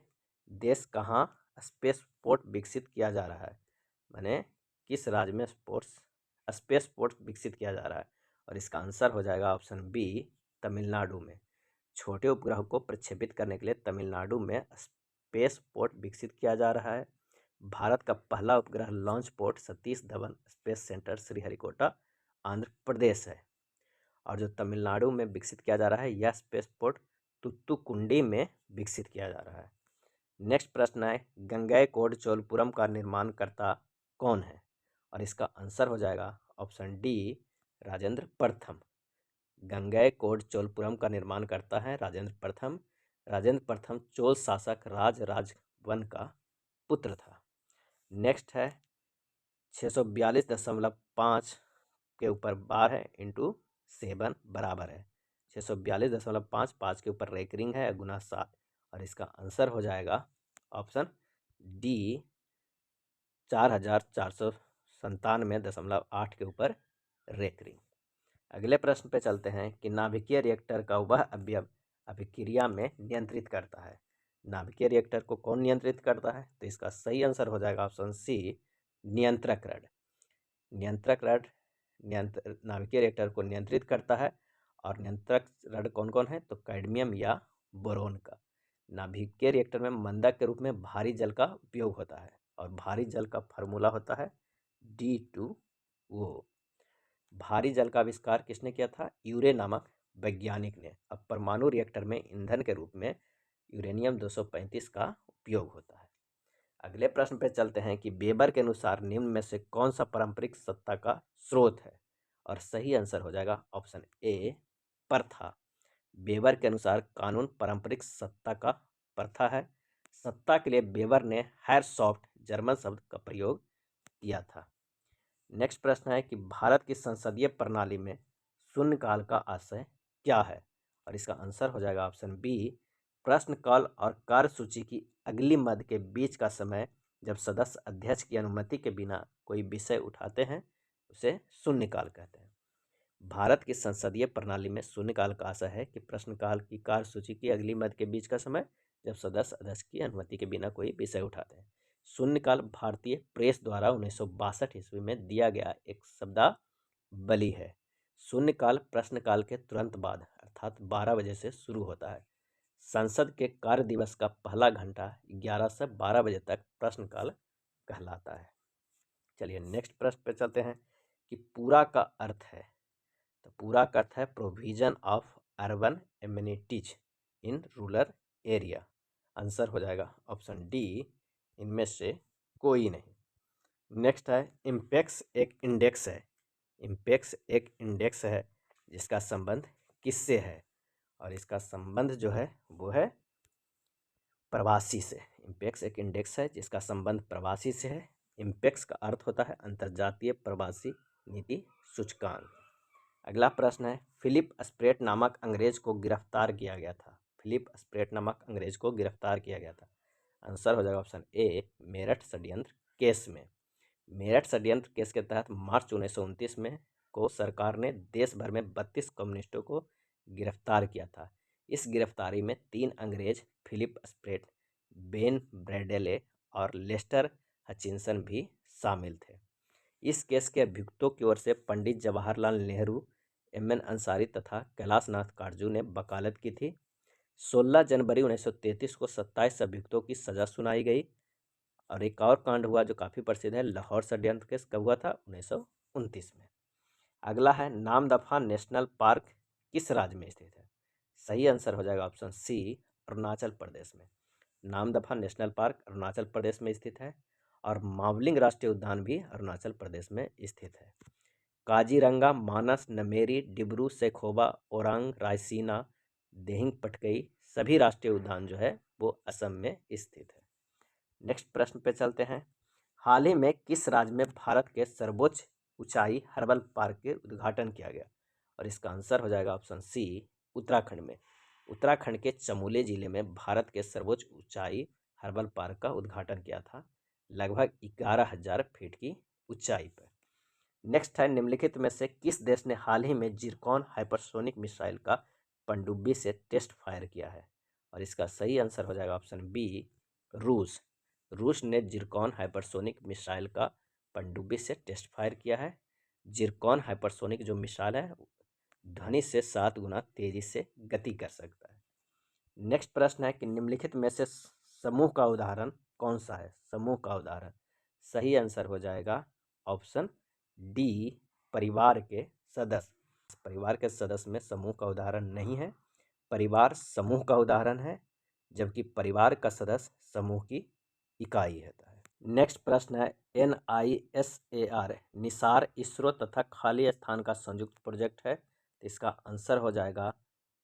देश कहाँ स्पेसपोर्ट विकसित किया जा रहा है? माने किस राज्य में स्पेसपोर्ट विकसित किया जा रहा है? और इसका आंसर हो जाएगा ऑप्शन बी तमिलनाडु में। छोटे उपग्रह को प्रक्षेपित करने के लिए तमिलनाडु में स्पेसपोर्ट विकसित किया जा रहा है। भारत का पहला उपग्रह launch port Satish Dhawan space centre Sriharikota Andhra Pradesh है। और जो तमिलनाडु में विकसित किया जा रहा है यह स्पेसपोर्ट तुत्तुकुंडी में विकसित किया जा रहा है। नेक्स्ट प्रश्न है, गंगैकोंड चोलपुरम का निर्माण करता कौन है? और इसका आंसर हो जाएगा ऑप्शन डी, राजेंद्र प्रथम। गंगैकोंड चोलपुरम का निर्माण करता है राजेंद्र प्रथम। राजेंद्र प्रथम चोल शासक राजवन का पुत्र था। नेक्स्ट है 642.5 के ऊपर बार है इंटू 7 बराबर है 642.5, 5 के ऊपर रेकरिंग है गुना 7, और इसका आंसर हो जाएगा ऑप्शन डी, 4497.8 के ऊपर रेकरिंग। अगले प्रश्न पे चलते हैं कि नाभिकीय रिएक्टर का वह अवयव अभिक्रिया में नियंत्रित करता है। नाभिकीय रिएक्टर को कौन नियंत्रित करता है? तो इसका सही आंसर हो जाएगा ऑप्शन सी, नियंत्रक रड। नियंत्रक रड नाभिकीय रिएक्टर को नियंत्रित करता है। और नियंत्रक रड कौन कौन है? तो कैडमियम या बोरोन का। नाभिकीय रिएक्टर में मंदक के रूप में भारी जल का उपयोग होता है, और भारी जल का फार्मूला होता है D2O। भारी जल का आविष्कार किसने किया था? यूरे नामक वैज्ञानिक ने। अब परमाणु रिएक्टर में ईंधन के रूप में यूरेनियम 235 का उपयोग होता है। अगले प्रश्न पे चलते हैं कि वेबर के अनुसार निम्न में से कौन सा पारंपरिक सत्ता का स्रोत है? और सही आंसर हो जाएगा ऑप्शन ए, प्रथा। वेबर के अनुसार कानून पारंपरिक सत्ता का प्रथा है। सत्ता के लिए वेबर ने हैरसॉफ्ट जर्मन शब्द का प्रयोग किया था। नेक्स्ट प्रश्न है कि भारत की संसदीय प्रणाली में शून्यकाल का आशय क्या है? और इसका आंसर हो जाएगा ऑप्शन बी, प्रश्नकाल और कार्यसूची की अगली मद के बीच का समय जब सदस्य अध्यक्ष की अनुमति के बिना कोई विषय उठाते हैं उसे शून्यकाल कहते हैं। भारत की संसदीय प्रणाली में शून्यकाल का आशय है कि प्रश्नकाल की कार्यसूची की अगली मद के बीच का समय जब सदस्य अध्यक्ष की अनुमति के बिना कोई विषय उठाते हैं। शून्यकाल भारतीय प्रेस द्वारा 1962 ईस्वी में दिया गया एक शब्दावली है। शून्यकाल प्रश्नकाल के तुरंत बाद अर्थात 12 बजे से शुरू होता है। संसद के कार्य दिवस का पहला घंटा 11 से 12 बजे तक प्रश्नकाल कहलाता है। चलिए नेक्स्ट प्रश्न पे चलते हैं कि पूरा का अर्थ है। तो पूरा का अर्थ है provision of urban amenities in rural area. Answer हो जाएगा ऑप्शन डी, इनमें से कोई नहीं। नेक्स्ट है इम्पेक्स एक इंडेक्स है। इम्पेक्स एक इंडेक्स है जिसका संबंध किससे है? और इसका संबंध जो है वो है प्रवासी से। इम्पेक्स एक इंडेक्स है जिसका संबंध प्रवासी से है। इम्पेक्स का अर्थ होता है अंतर्जातीय प्रवासी नीति सूचकांक। अगला प्रश्न है फिलिप स्प्रेट नामक अंग्रेज को गिरफ्तार किया गया था। फिलिप स्प्रेट नामक अंग्रेज को गिरफ्तार किया गया था। आंसर हो जाएगा ऑप्शन ए, मेरठ षड्यंत्र केस में। मेरठ षड्यंत्र केस के तहत मार्च 1929 में को सरकार ने देश भर में 32 कम्युनिस्टों को गिरफ्तार किया था। इस गिरफ्तारी में 3 अंग्रेज फिलिप स्प्रेट, बेन ब्रैडेले और लेस्टर हचिनसन भी शामिल थे। इस केस के अभियुक्तों की ओर से पंडित जवाहरलाल नेहरू, एम.एन. अंसारी तथा कैलाश नाथ काटजू ने वकालत की थी। 16 जनवरी 1933 को 27 अभियुक्तों की सजा सुनाई गई। और एक और कांड हुआ जो काफ़ी प्रसिद्ध है, लाहौर षड्यंत्र केस कब हुआ था? 1929 में। अगला है नामदफा नेशनल पार्क किस राज्य में स्थित है? सही आंसर हो जाएगा ऑप्शन सी, अरुणाचल प्रदेश में। नामदफा नेशनल पार्क अरुणाचल प्रदेश में स्थित है। और मावलिंग राष्ट्रीय उद्यान भी अरुणाचल प्रदेश में स्थित है। काजीरंगा, मानस, नमेरी, डिब्रू सैखोवा, ओरांग, रायसीना, देहिंग पटकई सभी राष्ट्रीय उद्यान जो है वो असम में स्थित है। नेक्स्ट प्रश्न पे चलते हैं। हाल ही में किस राज्य में भारत के सर्वोच्च ऊंचाई हर्बल पार्क के उद्घाटन किया गया? और इसका आंसर हो जाएगा ऑप्शन सी, उत्तराखंड में। उत्तराखंड के चमोली जिले में भारत के सर्वोच्च ऊंचाई हर्बल पार्क का उद्घाटन किया था, लगभग 11,000 फीट की ऊंचाई पर। नेक्स्ट है निम्नलिखित में से किस देश ने हाल ही में जिरकॉन हाइपरसोनिक मिसाइल का पनडुब्बी से टेस्ट फायर किया है? और इसका सही आंसर हो जाएगा ऑप्शन बी, रूस। रूस ने जिरकॉन हाइपरसोनिक मिसाइल का पनडुब्बी से टेस्ट फायर किया है। जिरकॉन हाइपरसोनिक जो मिसाइल है ध्वनि से 7 गुना तेजी से गति कर सकता है। नेक्स्ट प्रश्न है कि निम्नलिखित में से समूह का उदाहरण कौन सा है? समूह का उदाहरण सही आंसर हो जाएगा ऑप्शन डी, परिवार के सदस्य। परिवार के सदस्य में समूह का उदाहरण नहीं है, परिवार समूह का उदाहरण है। जबकि परिवार का सदस्य समूह की इकाई होता है। नेक्स्ट प्रश्न है NISAR निसार इसरो तथा खाली स्थान का संयुक्त प्रोजेक्ट है। तो इसका आंसर हो जाएगा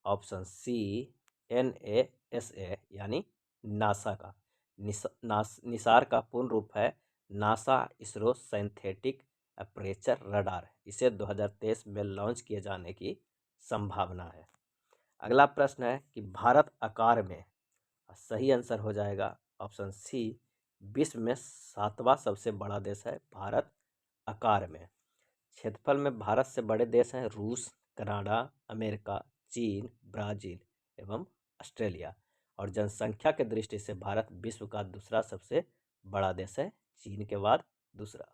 ऑप्शन सी NASA यानी नासा का। निसार का पूर्ण रूप है NASA ISRO synthetic aperture radar. इसे 2023 में लॉन्च किए जाने की संभावना है। अगला प्रश्न है कि भारत आकार में, सही आंसर हो जाएगा ऑप्शन सी, विश्व में 7वां सबसे बड़ा देश है भारत आकार में। क्षेत्रफल में भारत से बड़े देश हैं रूस, कनाडा, अमेरिका, चीन, ब्राज़ील एवं ऑस्ट्रेलिया। और जनसंख्या के दृष्टि से भारत विश्व का दूसरा सबसे बड़ा देश है, चीन के बाद दूसरा।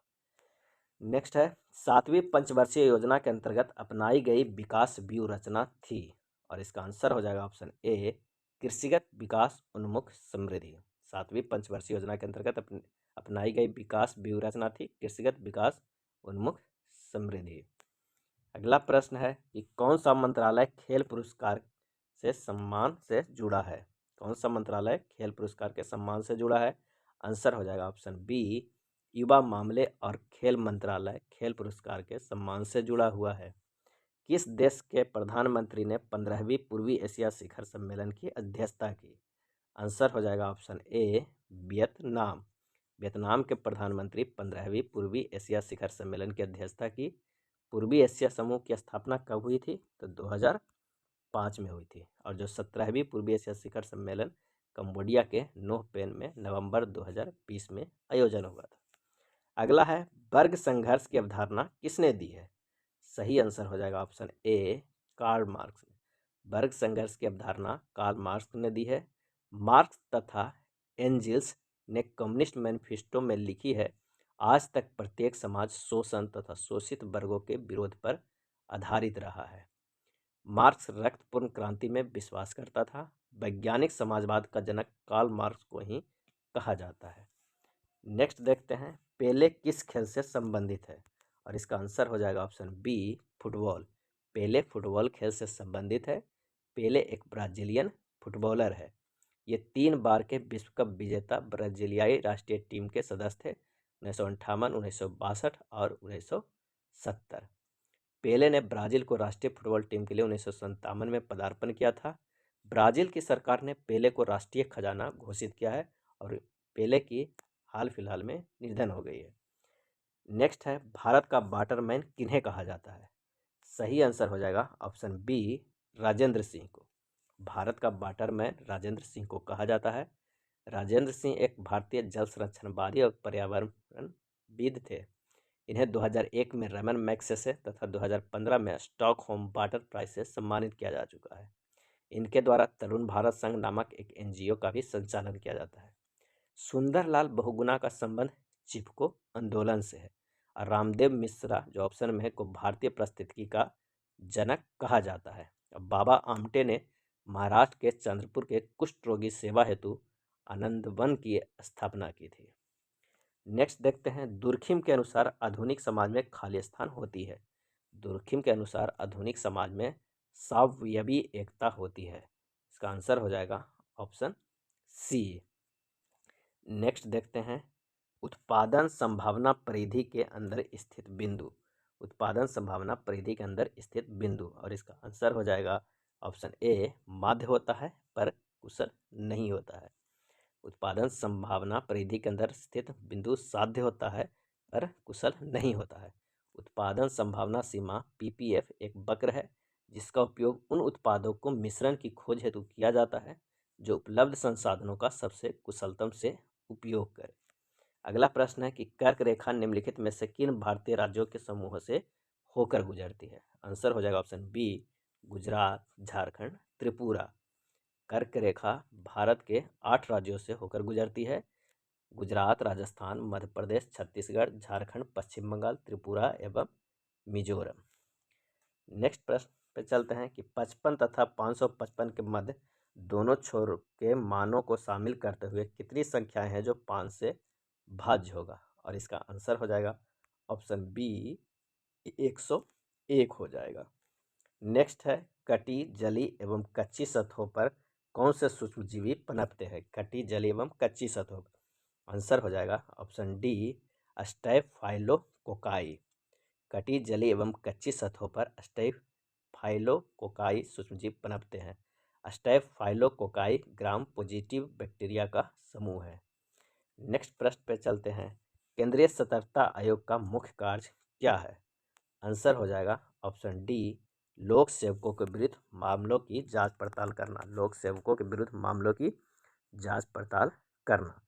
नेक्स्ट है 7वीं पंचवर्षीय योजना के अंतर्गत अपनाई गई विकास व्यूह रचना थी। और इसका आंसर हो जाएगा ऑप्शन ए कृषिगत विकास उन्मुख समृद्धि। 7वीं पंचवर्षीय योजना के अंतर्गत अपनाई गई विकास व्यूह रचना थी कृषिगत विकास उन्मुख समृद्धि। अगला प्रश्न है कि कौन सा मंत्रालय खेल पुरस्कार से सम्मान से जुड़ा है। कौन सा मंत्रालय खेल पुरस्कार के सम्मान से जुड़ा है। आंसर हो जाएगा ऑप्शन बी युवा मामले और खेल मंत्रालय खेल पुरस्कार के सम्मान से जुड़ा हुआ है। किस देश के प्रधानमंत्री ने 15वीं पूर्वी एशिया शिखर सम्मेलन की अध्यक्षता की। आंसर हो जाएगा ऑप्शन ए वियतनाम। वियतनाम के प्रधानमंत्री 15वीं पूर्वी एशिया शिखर सम्मेलन की अध्यक्षता की। पूर्वी एशिया समूह की स्थापना कब हुई थी, तो 2005 में हुई थी। और जो 17वीं पूर्वी एशिया शिखर सम्मेलन कंबोडिया के नोह पेन में नवंबर 2020 में आयोजन हुआ था। अगला है वर्ग संघर्ष की अवधारणा किसने दी है। सही आंसर हो जाएगा ऑप्शन ए कार्ल मार्क्स ने। वर्ग संघर्ष की अवधारणा कार्ल मार्क्स ने दी है। मार्क्स तथा एंजिल्स ने कम्युनिस्ट मैनिफेस्टो में लिखी है, आज तक प्रत्येक समाज शोषण तथा शोषित वर्गों के विरोध पर आधारित रहा है। मार्क्स रक्तपूर्ण क्रांति में विश्वास करता था। वैज्ञानिक समाजवाद का जनक कार्ल मार्क्स को ही कहा जाता है। नेक्स्ट देखते हैं पेले किस खेल से संबंधित है। और इसका आंसर हो जाएगा ऑप्शन बी फुटबॉल। पेले फुटबॉल खेल से संबंधित है। पेले एक ब्राजीलियन फुटबॉलर है। ये 3 बार के विश्व कप विजेता ब्राजीलियाई राष्ट्रीय टीम के सदस्य थे, 1958, 1962 और 1970। पेले ने ब्राज़ील को राष्ट्रीय फुटबॉल टीम के लिए 1957 में पदार्पण किया था। ब्राज़ील की सरकार ने पेले को राष्ट्रीय खजाना घोषित किया है और पेले की हाल फिलहाल में निधन हो गई है। नेक्स्ट है भारत का वाटरमैन किन्हें कहा जाता है। सही आंसर हो जाएगा ऑप्शन बी राजेंद्र सिंह को। भारत का वाटरमैन राजेंद्र सिंह को कहा जाता है। राजेंद्र सिंह एक भारतीय जल संरक्षणवादी और पर्यावरणविद थे। इन्हें 2001 में रमन मैग्सेसे तथा 2015 में स्टॉकहोम वाटर प्राइज से सम्मानित किया जा चुका है। इनके द्वारा तरुण भारत संघ नामक एक NGO का भी संचालन किया जाता है। सुंदरलाल बहुगुणा का संबंध चिपको आंदोलन से है। और रामदेव मिश्रा जो ऑप्शन में है को भारतीय पारिस्थितिकी का जनक कहा जाता है। बाबा आमटे ने महाराष्ट्र के चंद्रपुर के कुष्ठ रोगी सेवा हेतु आनंदवन की स्थापना की थी। नेक्स्ट देखते हैं दुर्खिम के अनुसार आधुनिक समाज में खाली स्थान होती है। दुर्खिम के अनुसार आधुनिक समाज में सावयवी एकता होती है। इसका आंसर हो जाएगा ऑप्शन सी। नेक्स्ट देखते हैं उत्पादन संभावना परिधि के अंदर स्थित बिंदु। उत्पादन संभावना परिधि के अंदर स्थित बिंदु। और इसका आंसर हो जाएगा ऑप्शन ए माध्य होता है पर कुशल नहीं होता है। उत्पादन संभावना परिधि के अंदर स्थित बिंदु साध्य होता है पर कुशल नहीं होता है। उत्पादन संभावना सीमा PPF एक वक्र है जिसका उपयोग उन उत्पादों को मिश्रण की खोज हेतु किया जाता है जो उपलब्ध संसाधनों का सबसे कुशलतम से उपयोग करें। अगला प्रश्न है कि कर्क रेखा निम्नलिखित में से किन भारतीय राज्यों के समूह से होकर गुजरती है। आंसर हो जाएगा ऑप्शन बी गुजरात, झारखंड, त्रिपुरा। कर्क रेखा भारत के 8 राज्यों से होकर गुजरती है। गुजरात, राजस्थान, मध्य प्रदेश, छत्तीसगढ़, झारखंड, पश्चिम बंगाल, त्रिपुरा एवं मिजोरम। नेक्स्ट प्रश्न पे चलते हैं कि 55 तथा 555 के मध्य दोनों छोर के मानों को शामिल करते हुए कितनी संख्याएं हैं जो 5 से भाज्य होगा। और इसका आंसर हो जाएगा ऑप्शन बी 101 हो जाएगा। नेक्स्ट है कटी, जली एवं कच्ची सतहों पर कौन से सूक्ष्मजीवी पनपते हैं? कटी, जलीय एवं कच्ची सतहों पर। आंसर हो जाएगा ऑप्शन डी, स्टैफाइलोकोकाई। कटी, जलीय एवं कच्ची सतहों पर स्टैफाइलोकोकाई सूक्ष्मजीव पनपते हैं। स्टैफाइलोकोकाई ग्राम पॉजिटिव बैक्टीरिया का समूह है। नेक्स्ट प्रश्न पे चलते हैं। केंद्रीय सतर्कता आयोग का मुख्य कार्य क्या है? आंसर हो जाएगा ऑप्शन डी, लोक सेवकों के विरुद्ध मामलों की जांच पड़ताल करना। लोक सेवकों के विरुद्ध मामलों की जांच पड़ताल करना।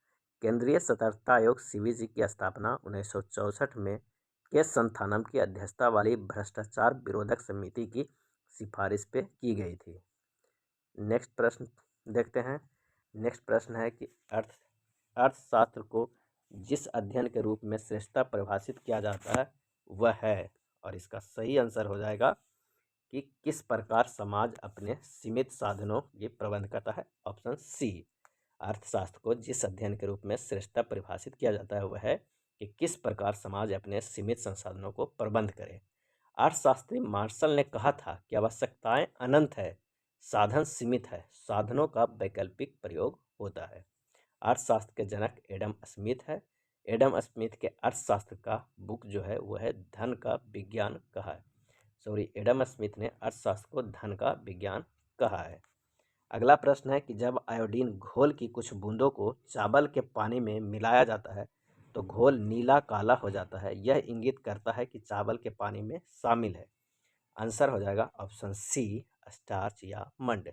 केंद्रीय सतर्कता आयोग सीवीजी की स्थापना 1964 में के संथानम की अध्यक्षता वाली भ्रष्टाचार विरोधक समिति की सिफारिश पे की गई थी। नेक्स्ट प्रश्न देखते हैं। नेक्स्ट प्रश्न है कि अर्थशास्त्र को जिस अध्ययन के रूप में श्रेष्ठता परिभाषित किया जाता है वह है, और इसका सही आंसर हो जाएगा कि किस प्रकार समाज अपने सीमित साधनों की प्रबंध करता है। ऑप्शन सी, अर्थशास्त्र को जिस अध्ययन के रूप में श्रेष्ठता परिभाषित किया जाता है वह है कि किस प्रकार समाज अपने सीमित संसाधनों को प्रबंध करे। अर्थशास्त्री मार्शल ने कहा था कि आवश्यकताएं अनंत है, साधन सीमित है, साधनों का वैकल्पिक प्रयोग होता है। अर्थशास्त्र के जनक एडम स्मिथ है। एडम स्मिथ के अर्थशास्त्र का बुक जो है वह है धन का विज्ञान कहा है। एडम स्मिथ ने अर्थशास्त्र को धन का विज्ञान कहा है। अगला प्रश्न है कि जब आयोडीन घोल की कुछ बूंदों को चावल के पानी में मिलाया जाता है तो घोल नीला काला हो जाता है, यह इंगित करता है कि चावल के पानी में शामिल है। आंसर हो जाएगा ऑप्शन सी, स्टार्च या मंड।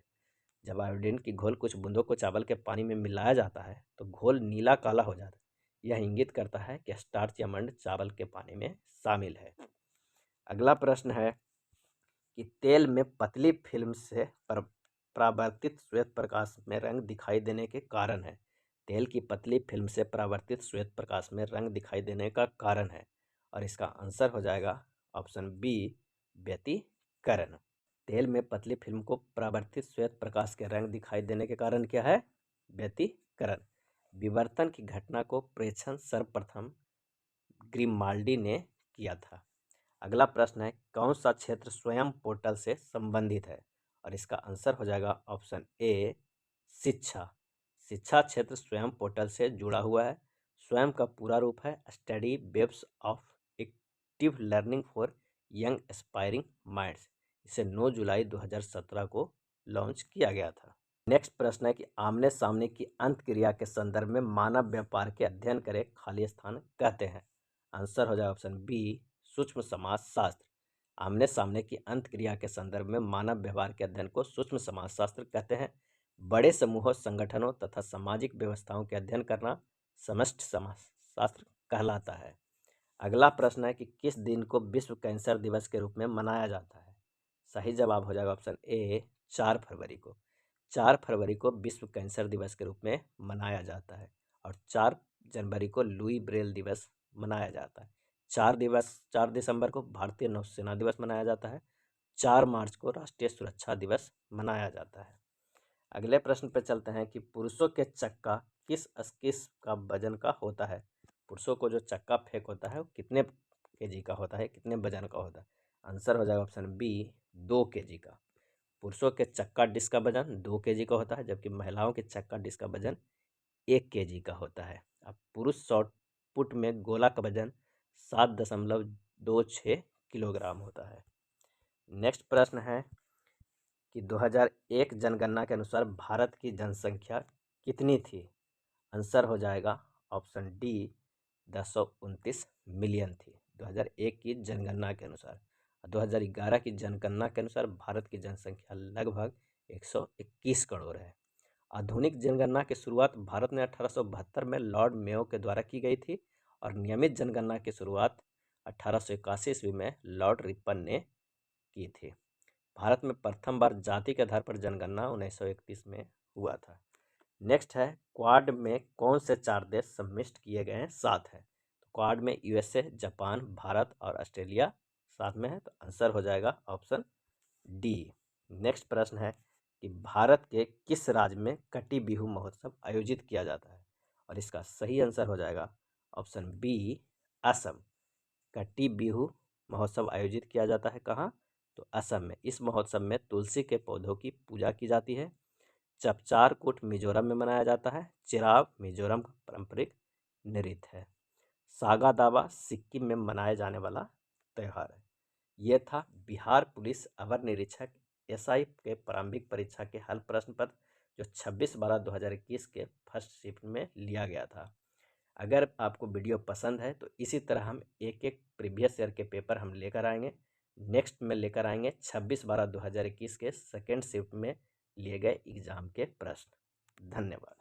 जब आयोडीन की घोल कुछ बूंदों को चावल के पानी में मिलाया जाता है तो घोल नीला काला हो जाता है, यह इंगित करता है कि स्टार्च या मंड चावल के पानी में शामिल है। अगला प्रश्न है कि तेल में पतली फिल्म से परावर्तित श्वेत प्रकाश में रंग दिखाई देने के कारण है। तेल की पतली फिल्म से परावर्तित श्वेत प्रकाश में रंग दिखाई देने का कारण है, और इसका आंसर हो जाएगा ऑप्शन बी, व्यतिकरण। तेल में पतली फिल्म को परावर्तित श्वेत प्रकाश के रंग दिखाई देने के कारण क्या है? व्यतिकरण। विवर्तन की घटना को प्रेक्षण सर्वप्रथम ग्रिमाल्डी ने किया था। अगला प्रश्न है कौन सा क्षेत्र स्वयं पोर्टल से संबंधित है, और इसका आंसर हो जाएगा ऑप्शन ए, शिक्षा। शिक्षा क्षेत्र स्वयं पोर्टल से जुड़ा हुआ है। स्वयं का पूरा रूप है study webs of active learning for young aspiring minds. इसे 9 जुलाई 2017 को लॉन्च किया गया था। नेक्स्ट प्रश्न है कि आमने सामने की अंत क्रिया के संदर्भ में मानव व्यापार के अध्ययन करे खाली स्थान कहते हैं। आंसर हो जाएगा ऑप्शन बी, सूक्ष्म समाजशास्त्र। आमने सामने की अंत क्रिया के संदर्भ में मानव व्यवहार के अध्ययन को सूक्ष्म समाजशास्त्र कहते हैं। बड़े समूहों, संगठनों तथा सामाजिक व्यवस्थाओं के अध्ययन करना समष्टि समाजशास्त्र कहलाता है। अगला प्रश्न है कि किस दिन को विश्व कैंसर दिवस के रूप में मनाया जाता है? सही जवाब हो जाएगा ऑप्शन ए, 4 फरवरी को। 4 फरवरी को विश्व कैंसर दिवस के रूप में मनाया जाता है, और 4 जनवरी को लुई ब्रेल दिवस मनाया जाता है। 4 दिसंबर को भारतीय नौसेना दिवस मनाया जाता है। 4 मार्च को राष्ट्रीय सुरक्षा दिवस मनाया जाता है। अगले प्रश्न पर चलते हैं कि पुरुषों के चक्का किस का वजन का होता है? पुरुषों को जो चक्का फेंक होता है वो कितने केजी का होता है, कितने वजन का होता है? आंसर हो जाएगा ऑप्शन बी, 2 केजी का। पुरुषों के चक्का डिस्क का वजन 2 केजी का होता है, जबकि महिलाओं के चक्का डिस्क का वजन 1 केजी का होता है। अब पुरुष शॉट पुट में गोला का वजन 7.26 किलोग्राम होता है। नेक्स्ट प्रश्न है कि 2001 जनगणना के अनुसार भारत की जनसंख्या कितनी थी? आंसर हो जाएगा ऑप्शन डी, 1029 मिलियन थी 2001 की जनगणना के अनुसार। 2011 की जनगणना के अनुसार भारत की जनसंख्या लगभग 121 करोड़ है। आधुनिक जनगणना की शुरुआत भारत में 1872 में लॉर्ड मेयो के द्वारा की गई थी, और नियमित जनगणना की शुरुआत 1881 ईस्वी में लॉर्ड रिपन ने की थी। भारत में प्रथम बार जाति के आधार पर जनगणना 1931 में हुआ था। नेक्स्ट है क्वाड में कौन से 4 देश सम्मिलित किए गए हैं? 7 है। तो क्वाड में यूएसए, जापान, भारत और ऑस्ट्रेलिया साथ में है, तो आंसर हो जाएगा ऑप्शन डी। नेक्स्ट प्रश्न है कि भारत के किस राज्य में कटी बिहू महोत्सव आयोजित किया जाता है? और इसका सही आंसर हो जाएगा ऑप्शन बी, असम। कटी बिहू महोत्सव आयोजित किया जाता है कहाँ? तो असम में। इस महोत्सव में तुलसी के पौधों की पूजा की जाती है। चपचारकूट मिजोरम में मनाया जाता है। चिराव मिजोरम का पारंपरिक नृत्य है। सागा दावा सिक्किम में मनाया जाने वाला त्यौहार है। यह था बिहार पुलिस अवर निरीक्षक एसआई के प्रारंभिक परीक्षा के हल प्रश्न पत्र जो 26/12/2021 के फर्स्ट शिफ्ट में लिया गया था। अगर आपको वीडियो पसंद है तो इसी तरह हम एक एक प्रीवियस ईयर के पेपर हम लेकर आएंगे। नेक्स्ट में लेकर आएंगे 26/12/2021 के सेकेंड शिफ्ट में लिए गए एग्जाम के प्रश्न। धन्यवाद।